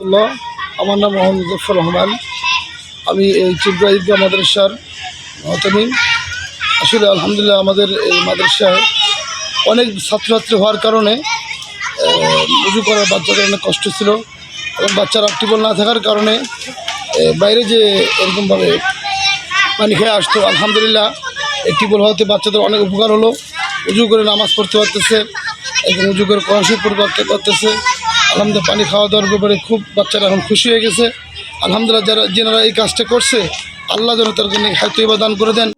রহমতুল্লাহ। আমার নাম মোহাম্মদ মুজফর রহমান। আমি এই চিবরা ঈদগাহ মাদ্রাসার মহতামিম। আসলে আলহামদুলিল্লাহ আমাদের এই মাদ্রাসায় অনেক ছাত্রছাত্রী হওয়ার কারণে উজু করার বাচ্চাদের অনেক কষ্ট ছিল এবং বাচ্চারা টিউবওয়েল না থাকার কারণে বাইরে যে এরকমভাবে পানি খেয়ে আসতো। আলহামদুলিল্লাহ এই টিউবওয়েল হওয়াতে বাচ্চাদের অনেক উপকার হলো। উজু করে নামাজ পড়তে পারতেছে এবং উজু করে কোরআন শরীফ পড়তে পারতেছে। আলহামদুলিল্লাহ পানি খাওয়া দাওয়ার ব্যাপারে খুব বাচ্চারা এখন খুশি হয়ে গেছে। আলহামদুলিল্লাহ যেনারা এই কাজটা করছে, আল্লাহ যেন তাদেরকে হায়াত তৈয়বা দান করে দেন